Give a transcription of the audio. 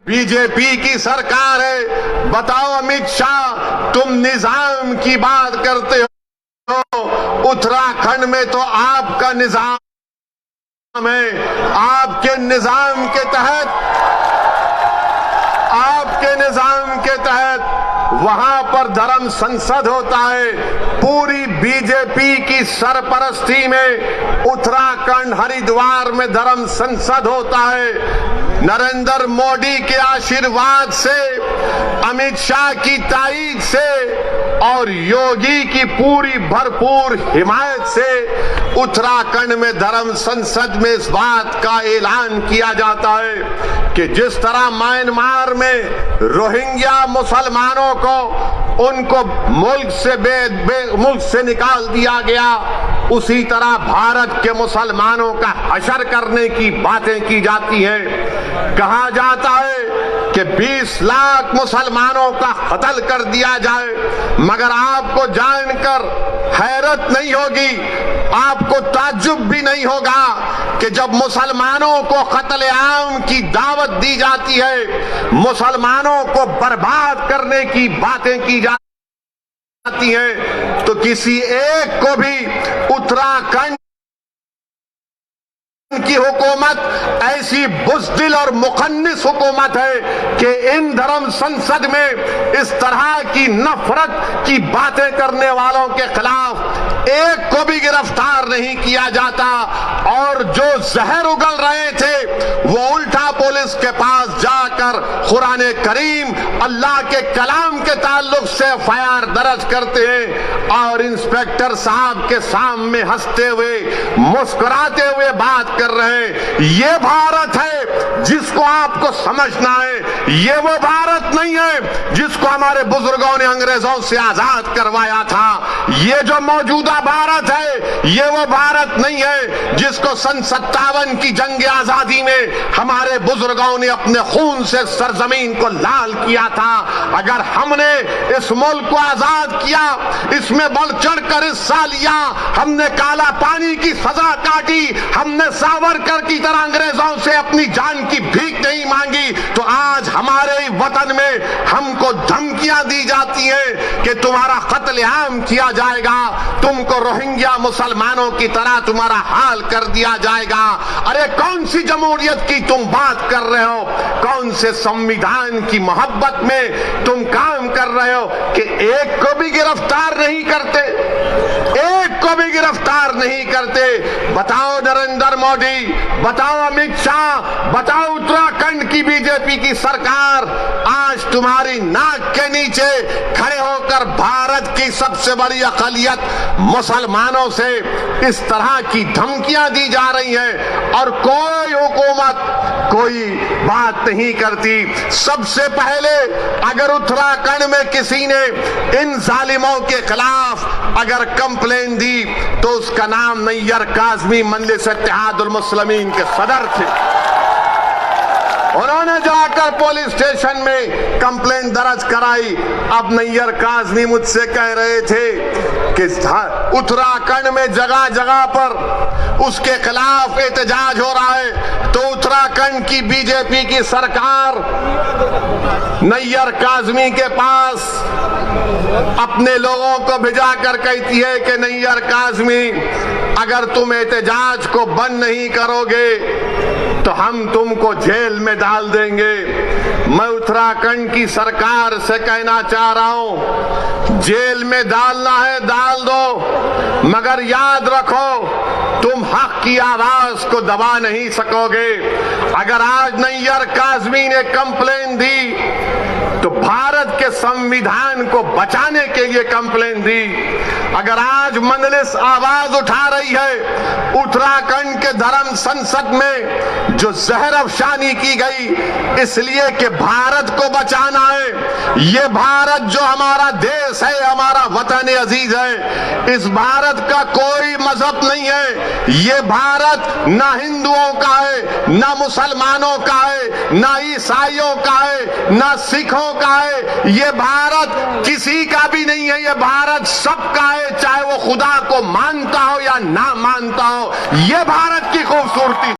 BJP की सरकार है। बताओ अमित शाह, तुम निजाम की बात करते हो, उत्तराखंड में तो आपका निजाम है। आपके निजाम के तहत वहां पर धर्म संसद होता है। पूरी बीजेपी की सरपरस्ती में उत्तराखंड हरिद्वार में धर्म संसद होता है। नरेंद्र मोदी के आशीर्वाद से, अमित शाह की ताईद से और योगी की पूरी भरपूर हिमायत से उत्तराखंड में धर्म संसद में इस बात का ऐलान किया जाता है कि जिस तरह म्यांमार में रोहिंग्या मुसलमानों को उनको मुल्क से निकाल दिया गया, उसी तरह भारत के मुसलमानों का हशर करने की बातें की जाती हैं। कहा जाता है कि 20 लाख मुसलमानों का कत्ल कर दिया जाए, मगर आपको जानकर हैरत नहीं होगी, आपको ताज्जुब भी नहीं होगा कि जब मुसलमानों को कत्ल-ए-आम की दावत दी जाती है, मुसलमानों को बर्बाद करने की बातें की जाती हैं, तो किसी एक को भी उत्तराखंड की हुकूमत ऐसी बुज़दिल और मुखन्निस हुकूमत है कि इन धर्म संसद में इस तरह की नफरत की बातें करने वालों के खिलाफ एक को भी गिरफ्तार नहीं किया जाता। और जो जहर उगल रहे थे वो उल्टा पुलिस के पास जाकर कुरान करीम, अल्लाह के कलाम के ताल्लुक से एफआईआर दर्ज करते हैं और इंस्पेक्टर साहब के सामने हंसते हुए, मुस्कुराते हुए बात कर रहे हैं। ये भारत है जिसको आपको समझना है। ये वो भारत नहीं है जिसको हमारे बुजुर्गों ने अंग्रेजों से आजाद करवाया था। ये जो मौजूदा भारत है, ये वो भारत नहीं है जिसको सन 57 की जंग आजादी में हमारे बुजुर्गों ने अपने खून से सरजमीन को लाल किया था। अगर हमने इस मुल्क को आजाद किया, इसमें बढ़ चढ़कर हिस्सा लिया, हमने काला पानी की सजा काटी, हमने सावरकर की तरह अंग्रेजों से अपनी जान की भीख नहीं मांगी, तो आज हमारे ही वतन में हमको धमकियां दी जाती हैं कि तुम्हारा कत्ल-ए-आम किया जाएगा, तुमको रोहिंग्या मुसलमानों की तरह तुम्हारा हाल कर दिया जाएगा। अरे कौन सी जमहूरियत की तुम बात कर रहे हो? कौन से संविधान की मोहब्बत में तुम काम कर रहे हो कि एक को भी गिरफ्तार नहीं करते? एक को भी गिरफ्तार नहीं करते। बताओ नरेंद्र मोदी, बताओ अमित शाह, बताओ उत्तराखंड की बीजेपी की सरकार, आज तुम्हारी नाक के नीचे खड़े होकर भारत की सबसे बड़ी अक़लियत मुसलमानों से इस तरह की धमकियां दी जा रही हैं और कोई हुकूमत कोई बात नहीं करती। सबसे पहले अगर उत्तराखंड में किसी ने इन जालिमों के खिलाफ अगर कंप्लेन दी तो उसका नाम नैयर काज़मी मजलिस इत्तेहादुल मुस्लिमीन के सदर थे। उन्होंने जाकर पुलिस स्टेशन में कंप्लेंट दर्ज कराई। अब नैयर काज़मी मुझसे कह रहे थे कि उत्तराखंड में जगह जगह पर उसके खिलाफ एहतजाज हो रहा है, तो उत्तराखंड की बीजेपी की सरकार नैयर काज़मी के पास अपने लोगों को भिजाकर कहती है कि नैयर काज़मी, अगर तुम एहतजाज को बंद नहीं करोगे तो हम तुमको जेल में डाल देंगे। मैं उत्तराखंड की सरकार से कहना चाह रहा हूं, जेल में डालना है डाल दो, मगर याद रखो तुम हक की आवाज को दबा नहीं सकोगे। अगर आज नैयर काज़मी ने कंप्लेन दी तो भारत के संविधान को बचाने के लिए कंप्लेन दी। अगर आज मजलिस आवाज उठा रही है उत्तराखंड के धर्म संसद में जो जहर अफशानी की गई इसलिए कि भारत को बचाना है, ये भारत जो हमारा देश है, हमारा वतन अजीज है, इस भारत का कोई मजहब नहीं है। ये भारत ना हिंदुओं का है, ना मुसलमानों का है, ना ईसाइयों का है, ना सिखों का है। ये भारत किसी का भी नहीं है, ये भारत सबका है, चाहे वो खुदा को मानता हो या ना मानता हो। ये भारत की खूबसूरती।